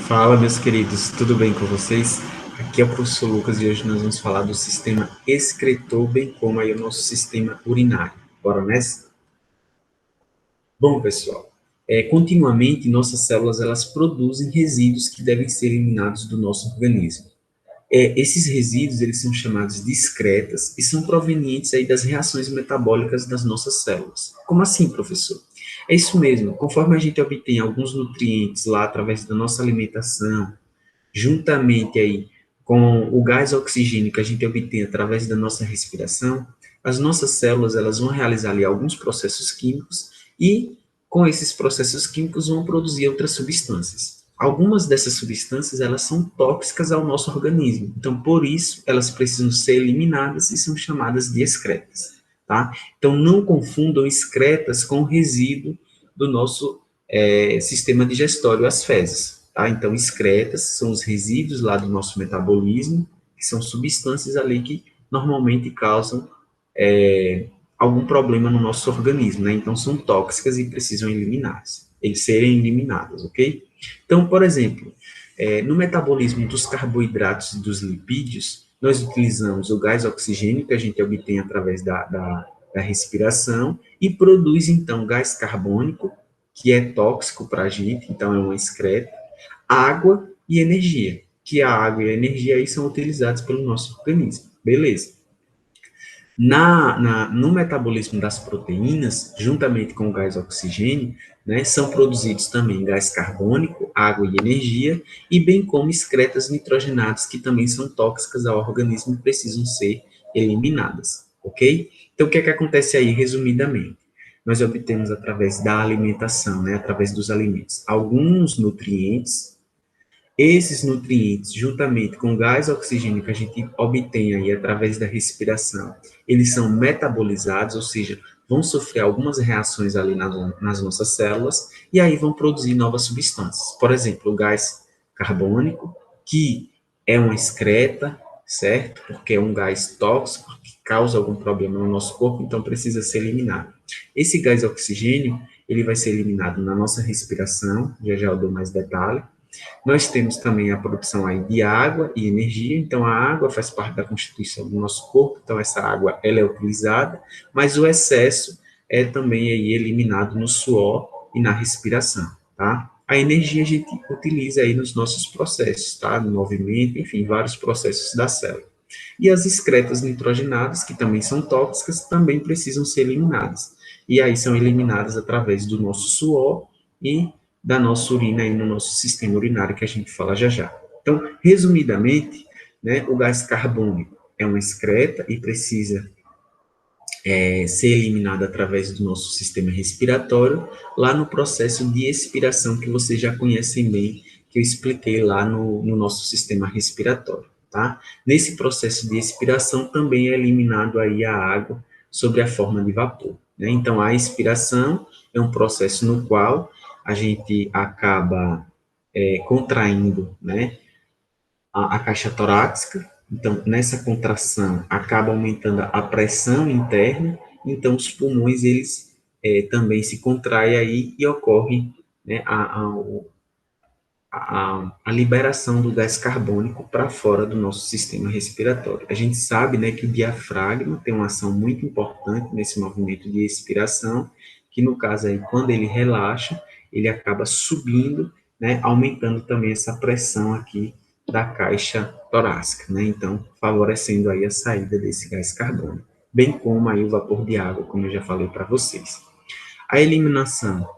Fala, meus queridos, tudo bem com vocês? Aqui é o professor Lucas e hoje nós vamos falar do sistema excretor, bem como aí o nosso sistema urinário. Bora nessa? Bom, pessoal, continuamente nossas células elas produzem resíduos que devem ser eliminados do nosso organismo. Esses resíduos eles são chamados de excretas e são provenientes aí das reações metabólicas das nossas células. Como assim, professor? É isso mesmo, conforme a gente obtém alguns nutrientes lá através da nossa alimentação, juntamente aí com o gás oxigênio que a gente obtém através da nossa respiração, as nossas células elas vão realizar ali alguns processos químicos e com esses processos químicos vão produzir outras substâncias. Algumas dessas substâncias elas são tóxicas ao nosso organismo, então por isso elas precisam ser eliminadas e são chamadas de excretas, tá? Então não confundam excretas com resíduo do nosso sistema digestório, as fezes. Tá? Então, excretas são os resíduos lá do nosso metabolismo, que são substâncias ali que normalmente causam algum problema no nosso organismo, né? Então, são tóxicas e precisam serem eliminadas, ok? Então, por exemplo, no metabolismo dos carboidratos e dos lipídios, nós utilizamos o gás oxigênio, que a gente obtém através da respiração, e produz, então, gás carbônico, que é tóxico para a gente, então é uma excreta, água e energia, que a água e a energia aí são utilizados pelo nosso organismo. Beleza. No metabolismo das proteínas, juntamente com o gás oxigênio, né, são produzidos também gás carbônico, água e energia, e bem como excretas nitrogenadas, que também são tóxicas ao organismo e precisam ser eliminadas, ok? Então, o que é que acontece aí, resumidamente? Nós obtemos através da alimentação, né, através dos alimentos, alguns nutrientes. Esses nutrientes, juntamente com o gás oxigênio que a gente obtém aí através da respiração, eles são metabolizados, ou seja, vão sofrer algumas reações ali nas nossas células, e aí vão produzir novas substâncias. Por exemplo, o gás carbônico, que é uma excreta, certo? Porque é um gás tóxico que causa algum problema no nosso corpo, então precisa ser eliminado. Esse gás oxigênio, ele vai ser eliminado na nossa respiração, já eu dou mais detalhe. Nós temos também a produção aí de água e energia, então a água faz parte da constituição do nosso corpo, então essa água ela é utilizada, mas o excesso é também aí eliminado no suor e na respiração, tá? A energia a gente utiliza aí nos nossos processos, tá? No movimento, enfim, vários processos da célula. E as excretas nitrogenadas, que também são tóxicas, também precisam ser eliminadas. E aí são eliminadas através do nosso suor e da nossa urina aí no nosso sistema urinário, que a gente fala já já. Então, resumidamente, né, o gás carbônico é uma excreta e precisa ser eliminado através do nosso sistema respiratório, lá no processo de expiração que vocês já conhecem bem, que eu expliquei lá no nosso sistema respiratório, tá? Nesse processo de expiração também é eliminado aí a água sob a forma de vapor, né? Então, a expiração é um processo no qual a gente acaba contraindo, né, a caixa torácica, então, nessa contração, acaba aumentando a pressão interna, então os pulmões, eles também se contraem aí e ocorre, né, a liberação do gás carbônico para fora do nosso sistema respiratório. A gente sabe, né, que o diafragma tem uma ação muito importante nesse movimento de expiração, que no caso aí, quando ele relaxa, ele acaba subindo, né, aumentando também essa pressão aqui da caixa torácica, né, então favorecendo aí a saída desse gás carbônico, bem como aí o vapor de água, como eu já falei para vocês. A eliminação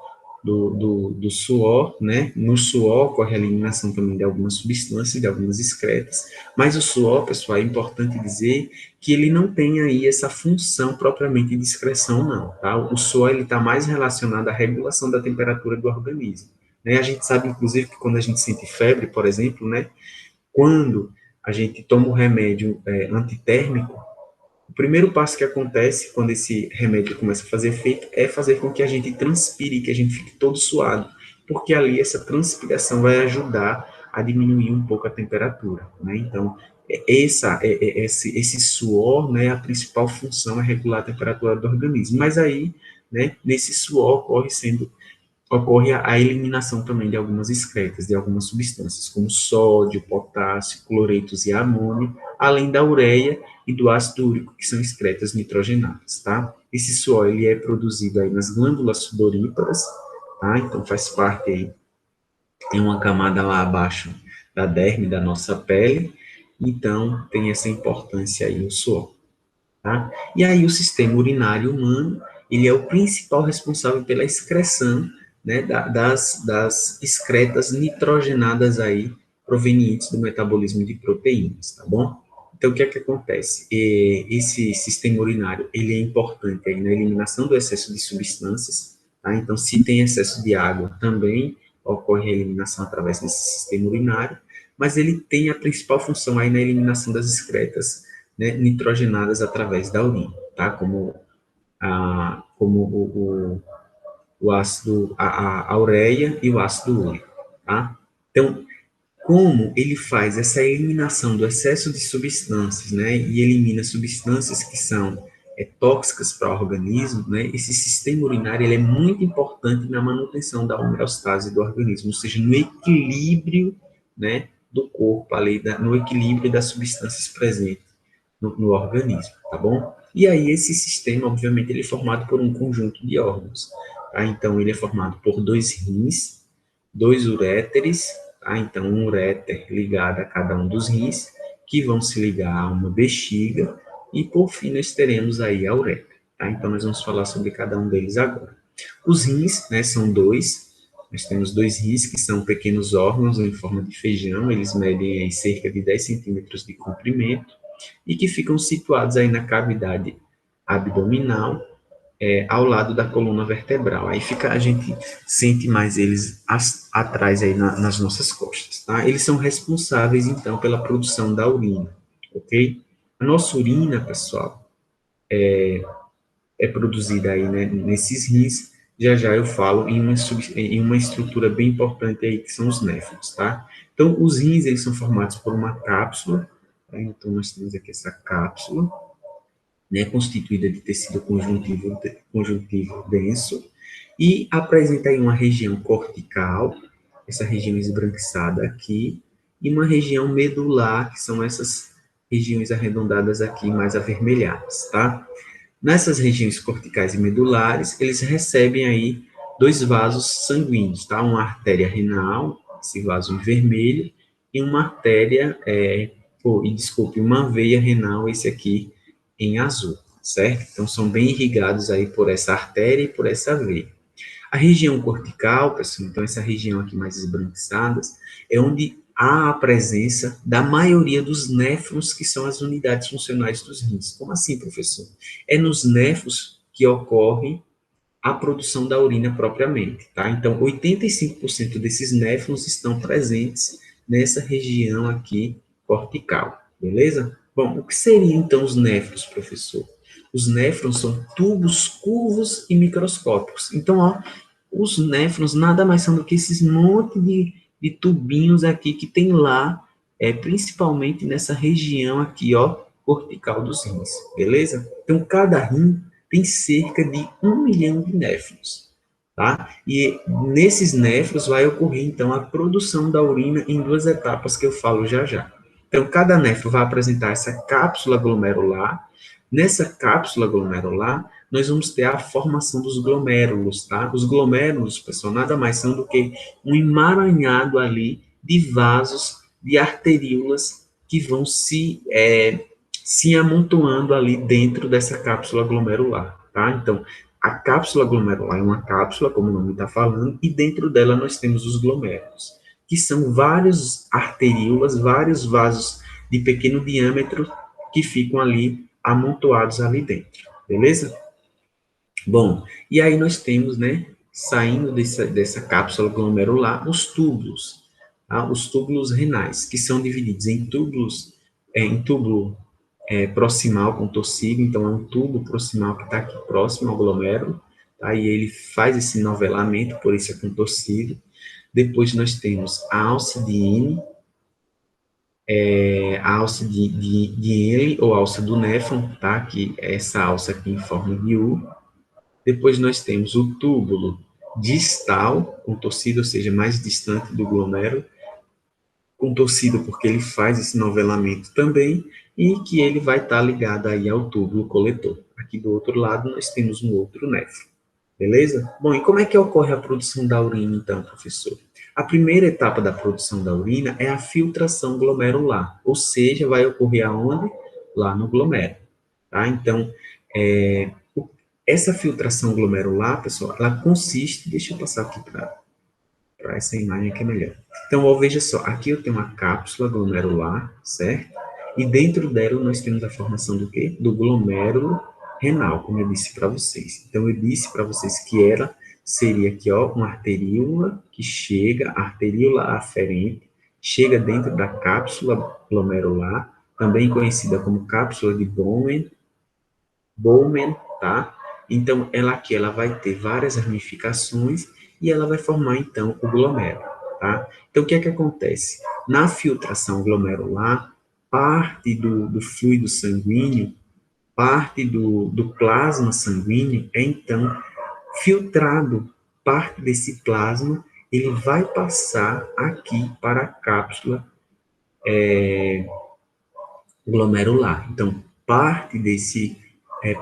do suor, né? No suor ocorre a eliminação também de algumas substâncias, de algumas excretas, mas o suor, pessoal, é importante dizer que ele não tem aí essa função propriamente de excreção, não, tá? O suor, ele está mais relacionado à regulação da temperatura do organismo, né? A gente sabe, inclusive, que quando a gente sente febre, por exemplo, né? Quando a gente toma o remédio antitérmico, o primeiro passo que acontece quando esse remédio começa a fazer efeito é fazer com que a gente transpire, que a gente fique todo suado, porque ali essa transpiração vai ajudar a diminuir um pouco a temperatura, né? Então, esse suor, né, a principal função é regular a temperatura do organismo, mas aí, né, nesse suor ocorre sendo ocorre a eliminação também de algumas excretas, de algumas substâncias, como sódio, potássio, cloretos e amônio, além da ureia e do ácido úrico, que são excretas nitrogenadas, tá? Esse suor, ele é produzido aí nas glândulas sudoríparas, tá? Então, faz parte aí, tem uma camada lá abaixo da derme da nossa pele, então, tem essa importância aí o suor, tá? E aí, o sistema urinário humano, ele é o principal responsável pela excreção, né, das excretas nitrogenadas aí, provenientes do metabolismo de proteínas, tá bom? Então, o que é que acontece? Esse sistema urinário, ele é importante aí na eliminação do excesso de substâncias, tá? Então, se tem excesso de água, também ocorre a eliminação através desse sistema urinário, mas ele tem a principal função aí na eliminação das excretas, né, nitrogenadas através da urina, tá? Como o ácido, a ureia e o ácido úrico, tá? Então, como ele faz essa eliminação do excesso de substâncias, né, e elimina substâncias que são tóxicas para o organismo, né, esse sistema urinário ele é muito importante na manutenção da homeostase do organismo, ou seja, no equilíbrio, né, do corpo ali, no equilíbrio das substâncias presentes no organismo, tá bom? E aí esse sistema, obviamente, ele é formado por um conjunto de órgãos, tá? Então, ele é formado por dois rins, dois uréteres, tá? Então, um uréter ligado a cada um dos rins, que vão se ligar a uma bexiga, e por fim nós teremos aí a uretra, tá? Então, nós vamos falar sobre cada um deles agora. Os rins, né, são dois, nós temos dois rins que são pequenos órgãos em forma de feijão, eles medem aí cerca de 10 centímetros de comprimento, e que ficam situados aí na cavidade abdominal, ao lado da coluna vertebral. Aí fica, a gente sente mais eles atrás aí nas nossas costas, tá? Eles são responsáveis, então, pela produção da urina, ok? A nossa urina, pessoal, é produzida aí, né, nesses rins. Já já eu falo em uma estrutura bem importante aí, que são os néfrons, tá? Então, os rins, eles são formados por uma cápsula, tá? Então, nós temos aqui essa cápsula, né, constituída de tecido conjuntivo denso, e apresenta aí uma região cortical, essa região esbranquiçada aqui, e uma região medular, que são essas regiões arredondadas aqui, mais avermelhadas, tá? Nessas regiões corticais e medulares, eles recebem aí dois vasos sanguíneos, tá? Uma artéria renal, esse vaso em vermelho, e uma artéria, uma veia renal, esse aqui em azul, certo? Então, são bem irrigados aí por essa artéria e por essa veia. A região cortical, pessoal, então essa região aqui mais esbranquiçada, é onde há a presença da maioria dos néfrons, que são as unidades funcionais dos rins. Como assim, professor? É nos néfrons que ocorre a produção da urina propriamente, tá? Então, 85% desses néfrons estão presentes nessa região aqui cortical, beleza? Bom, o que seriam então os néfrons, professor? Os néfrons são tubos curvos e microscópicos. Então, ó, os néfrons nada mais são do que esses monte de tubinhos aqui que tem lá, principalmente nessa região aqui, ó, cortical dos rins, beleza? Então, cada rim tem cerca de 1 milhão de néfrons, tá? E nesses néfrons vai ocorrer, então, a produção da urina em duas etapas que eu falo já já. Então, cada néfron vai apresentar essa cápsula glomerular. Nessa cápsula glomerular, nós vamos ter a formação dos glomérulos, tá? Os glomérulos, pessoal, nada mais são do que um emaranhado ali de vasos, de arteríolas que vão se amontoando ali dentro dessa cápsula glomerular, tá? Então, a cápsula glomerular é uma cápsula, como o nome está falando, e dentro dela nós temos os glomérulos, que são vários arteríolas, vários vasos de pequeno diâmetro que ficam ali amontoados ali dentro, beleza? Bom, e aí nós temos, né, saindo dessa cápsula glomerular, os túbulos, tá? Os túbulos renais, que são divididos em túbulos, em túbulo proximal com tossígio, então é um tubo proximal que está aqui próximo ao glomérulo, tá? E ele faz esse novelamento, por isso é com tossígio. Depois nós temos a alça de Ine, a alça de Henle, ou alça do néfron, tá? Que é essa alça aqui em forma de U. Depois nós temos o túbulo distal, contorcido, ou seja, mais distante do glomérulo, contorcido porque ele faz esse novelamento também, e que ele vai estar ligado aí ao túbulo coletor. Aqui do outro lado nós temos um outro néfron, beleza? Bom, e como é que ocorre a produção da urina, então, professor? A primeira etapa da produção da urina é a filtração glomerular, ou seja, vai ocorrer aonde? Lá no glomérulo, tá? Então, essa filtração glomerular, pessoal, ela consiste, deixa eu passar aqui para essa imagem que é melhor. Então, ó, veja só, aqui eu tenho uma cápsula glomerular, certo? E dentro dela nós temos a formação do quê? Do glomérulo renal, como eu disse para vocês. Então, eu disse para vocês que ela seria aqui, ó, uma arteríola que chega, a arteríola aferente, chega dentro da cápsula glomerular, também conhecida como cápsula de Bowman, tá? Então, ela aqui, ela vai ter várias ramificações e ela vai formar, então, o glomérulo, tá? Então, o que é que acontece? Na filtração glomerular, parte do fluido sanguíneo, parte do plasma sanguíneo é, então, filtrado. Parte desse plasma, ele vai passar aqui para a cápsula glomerular. Então, parte desse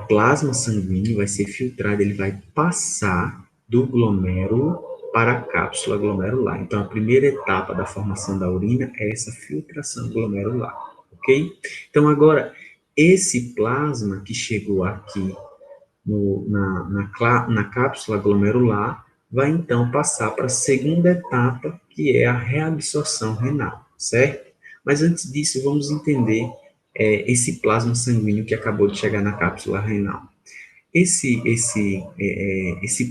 plasma sanguíneo vai ser filtrado, ele vai passar do glomérulo para a cápsula glomerular. Então, a primeira etapa da formação da urina é essa filtração glomerular, ok? Então, agora, esse plasma que chegou aqui na cápsula glomerular vai, então, passar para a segunda etapa, que é a reabsorção renal, certo? Mas antes disso, vamos entender esse plasma sanguíneo que acabou de chegar na cápsula renal. Esse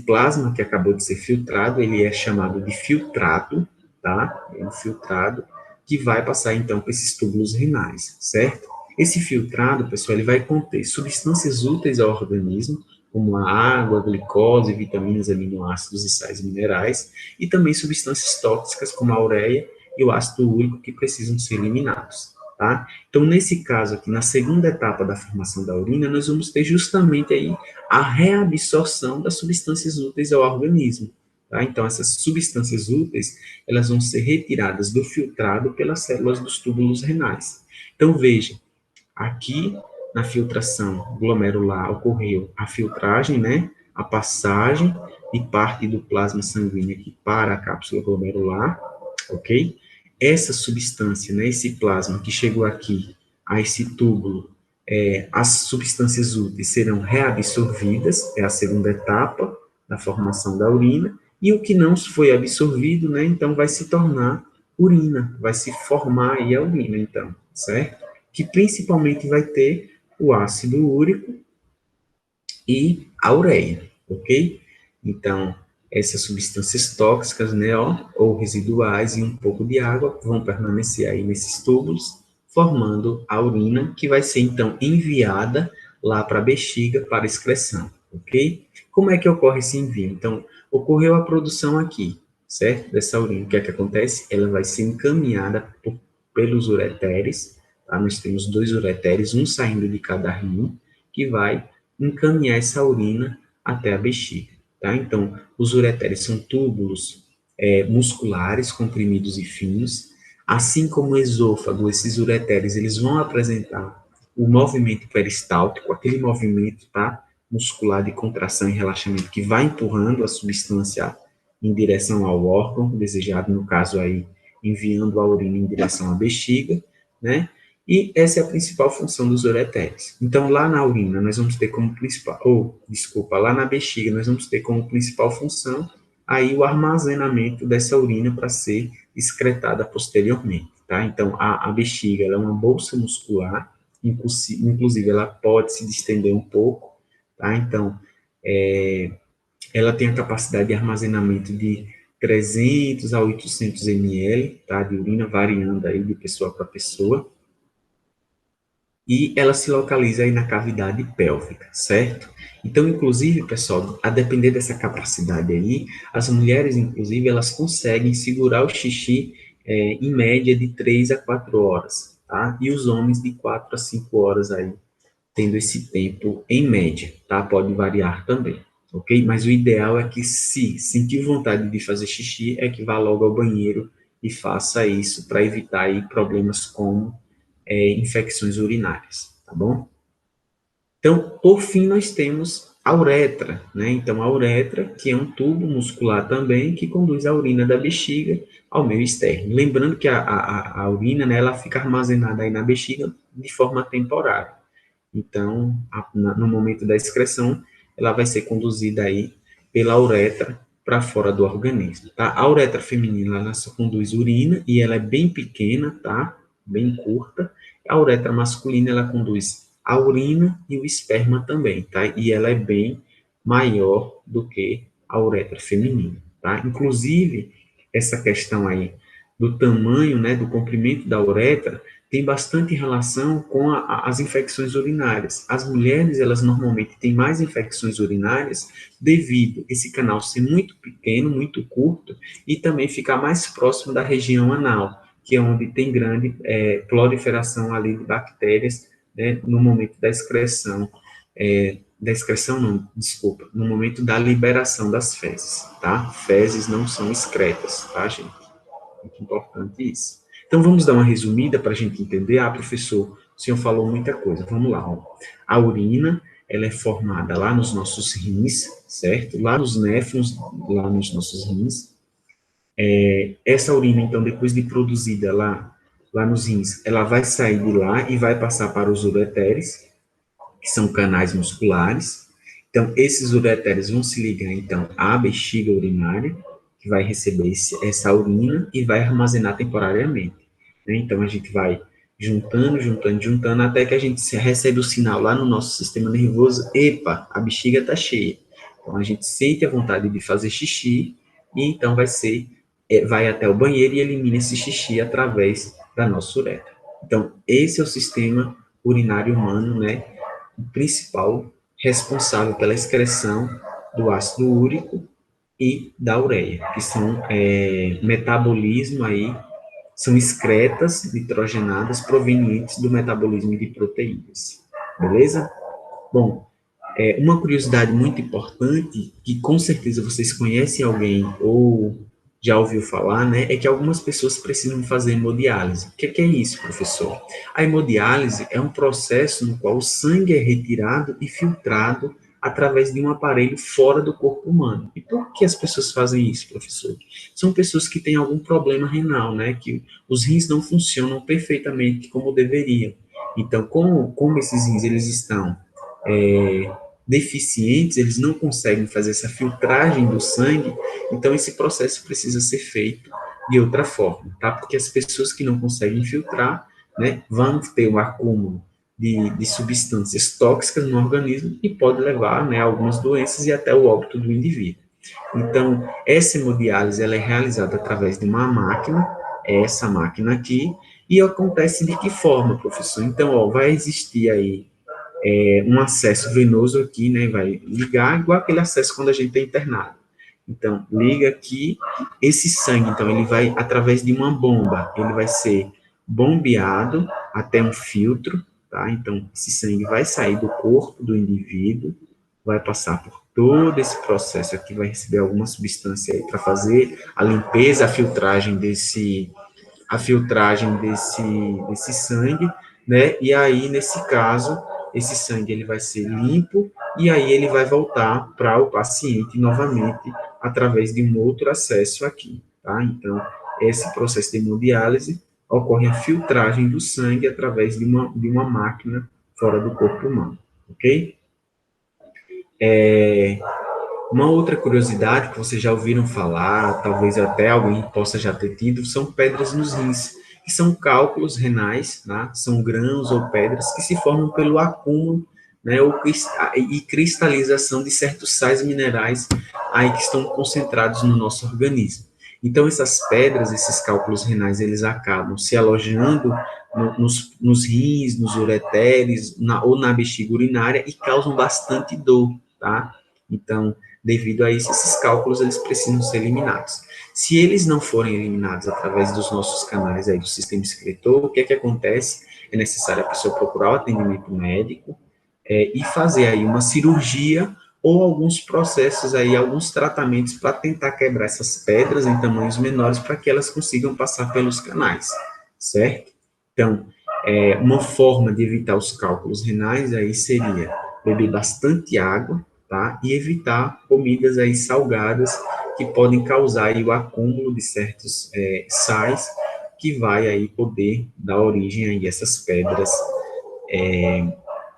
plasma que acabou de ser filtrado, ele é chamado de filtrado, tá? É um filtrado que vai passar, então, para esses túbulos renais, certo? Esse filtrado, pessoal, ele vai conter substâncias úteis ao organismo, como a água, a glicose, vitaminas, aminoácidos e sais minerais, e também substâncias tóxicas, como a ureia e o ácido úrico, que precisam ser eliminados. Tá? Então, nesse caso aqui, na segunda etapa da formação da urina, nós vamos ter justamente aí a reabsorção das substâncias úteis ao organismo. Tá? Então, essas substâncias úteis, elas vão ser retiradas do filtrado pelas células dos túbulos renais. Então, veja, aqui na filtração glomerular ocorreu a filtragem, né? A passagem de parte do plasma sanguíneo aqui para a cápsula glomerular, ok? Essa substância, né, esse plasma que chegou aqui a esse túbulo, as substâncias úteis serão reabsorvidas, é a segunda etapa da formação da urina, e o que não foi absorvido, né, então vai se tornar urina, vai se formar aí a urina, então, certo? Que principalmente vai ter o ácido úrico e a ureia, ok? Então, essas substâncias tóxicas, né, ó, ou residuais e um pouco de água vão permanecer aí nesses túbulos, formando a urina, que vai ser, então, enviada lá para a bexiga para excreção, ok? Como é que ocorre esse envio? Então, ocorreu a produção aqui, certo? Dessa urina. O que é que acontece? Ela vai ser encaminhada pelos ureteres, tá? Nós temos dois ureteres, um saindo de cada rim, que vai encaminhar essa urina até a bexiga. Tá? Então, os ureteres são túbulos musculares, comprimidos e finos, assim como o esôfago, esses ureteres, eles vão apresentar o movimento peristáltico, aquele movimento, tá, muscular de contração e relaxamento que vai empurrando a substância em direção ao órgão desejado, no caso aí, enviando a urina em direção à bexiga, né? E essa é a principal função dos ureteres. Então, lá na urina, nós vamos ter como principal, lá na bexiga, nós vamos ter como principal função aí o armazenamento dessa urina para ser excretada posteriormente, tá? Então, a bexiga, ela é uma bolsa muscular, inclusive, ela pode se distender um pouco, tá? Então, ela tem a capacidade de armazenamento de 300 a 800 ml, tá? De urina, variando aí de pessoa para pessoa, e ela se localiza aí na cavidade pélvica, certo? Então, inclusive, pessoal, a depender dessa capacidade aí, as mulheres, inclusive, elas conseguem segurar o xixi em média de 3 a 4 horas, tá? E os homens de 4 a 5 horas aí, tendo esse tempo em média, tá? Pode variar também. ok? Mas o ideal é que, se sentir vontade de fazer xixi, é que vá logo ao banheiro e faça isso para evitar aí problemas como infecções urinárias, tá bom? Então, por fim, nós temos a uretra, né? Então, a uretra, que é um tubo muscular também, que conduz a urina da bexiga ao meio externo. Lembrando que a urina, né, ela fica armazenada aí na bexiga de forma temporária. Então, no momento da excreção, ela vai ser conduzida aí pela uretra para fora do organismo, tá? A uretra feminina, ela só conduz urina e ela é bem pequena, tá? Bem curta. A uretra masculina, ela conduz a urina e o esperma também, tá? E ela é bem maior do que a uretra feminina, tá? Inclusive, essa questão aí do tamanho, né, do comprimento da uretra, tem bastante relação com as infecções urinárias. As mulheres, elas normalmente têm mais infecções urinárias devido esse canal ser muito pequeno, muito curto, e também ficar mais próximo da região anal, que é onde tem grande proliferação ali de bactérias, né, no momento da excreção não, desculpa, no momento da liberação das fezes, tá? Fezes não são excretas, tá, gente? Muito importante isso. Então, vamos dar uma resumida para a gente entender. Ah, professor, o senhor falou muita coisa. Vamos lá. Ó. A urina, ela é formada lá nos nossos rins, certo? Lá nos néfrons, lá nos nossos rins. Essa urina, então, depois de produzida lá nos rins, ela vai sair de lá e vai passar para os ureteres, que são canais musculares. Então, esses ureteres vão se ligar, então, à bexiga urinária, que vai receber essa urina e vai armazenar temporariamente. Né? Então, a gente vai juntando, até que a gente recebe o sinal lá no nosso sistema nervoso, epa, a bexiga está cheia. Então, a gente sente a vontade de fazer xixi, e então vai até o banheiro e elimina esse xixi através da nossa uretra. Então, esse é o sistema urinário humano, né? O principal responsável pela excreção do ácido úrico e da ureia, que são metabolismo aí, são excretas nitrogenadas provenientes do metabolismo de proteínas. Beleza? Bom, uma curiosidade muito importante, que com certeza vocês conhecem alguém ou já ouviu falar, né, é que algumas pessoas precisam fazer hemodiálise. O que é isso, professor? A hemodiálise é um processo no qual o sangue é retirado e filtrado através de um aparelho fora do corpo humano. E por que as pessoas fazem isso, professor? São pessoas que têm algum problema renal, né, que os rins não funcionam perfeitamente como deveriam. Então, como esses rins eles estão deficientes, eles não conseguem fazer essa filtragem do sangue, então esse processo precisa ser feito de outra forma, tá? Porque as pessoas que não conseguem filtrar, né, vão ter um acúmulo de substâncias tóxicas no organismo e pode levar, né, a algumas doenças e até o óbito do indivíduo. Então, essa hemodiálise ela é realizada através de uma máquina, essa máquina aqui, e acontece de que forma, professor? Então, ó, vai existir aí um acesso venoso aqui, né, vai ligar igual aquele acesso quando a gente é internado. Então, liga aqui, esse sangue, então, ele vai, através de uma bomba, ele vai ser bombeado até um filtro, tá? Então, esse sangue vai sair do corpo do indivíduo, vai passar por todo esse processo aqui, vai receber alguma substância aí para fazer a limpeza, a filtragem desse sangue, né? E aí, nesse caso, esse sangue ele vai ser limpo e aí ele vai voltar para o paciente novamente através de um outro acesso aqui, tá? Então, esse processo de hemodiálise ocorre a filtragem do sangue através de uma máquina fora do corpo humano, ok? Uma outra curiosidade que vocês já ouviram falar, talvez até alguém possa já ter tido, são pedras nos rins, que são cálculos renais, né? São grãos ou pedras que se formam pelo acúmulo, né, e cristalização de certos sais minerais aí que estão concentrados no nosso organismo. Então, essas pedras, esses cálculos renais, eles acabam se alojando nos rins, nos ureteres, ou na bexiga urinária e causam bastante dor, tá? Então, devido a isso, esses cálculos eles precisam ser eliminados. Se eles não forem eliminados através dos nossos canais aí do sistema excretor, o que é que acontece? É necessário a pessoa procurar o atendimento médico e fazer aí uma cirurgia ou alguns processos aí, alguns tratamentos para tentar quebrar essas pedras em tamanhos menores para que elas consigam passar pelos canais, certo? Então, uma forma de evitar os cálculos renais aí seria beber bastante água, tá? E evitar comidas aí salgadas que podem causar aí o acúmulo de certos sais que vai aí poder dar origem aí a essas pedras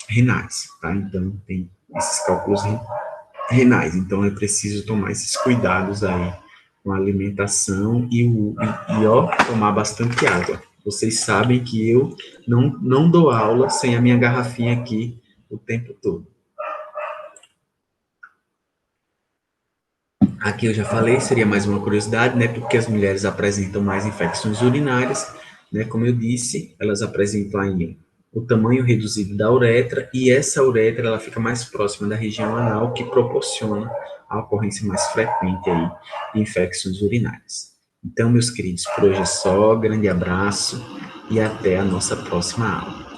renais, tá? Então, tem esses cálculos renais. Então, é preciso tomar esses cuidados aí com a alimentação ó, tomar bastante água. Vocês sabem que eu não dou aula sem a minha garrafinha aqui o tempo todo. Aqui eu já falei, seria mais uma curiosidade, né? Porque as mulheres apresentam mais infecções urinárias, né? Como eu disse, elas apresentam aí o tamanho reduzido da uretra, e essa uretra ela fica mais próxima da região anal, que proporciona a ocorrência mais frequente aí de infecções urinárias. Então, meus queridos, por hoje é só, grande abraço e até a nossa próxima aula.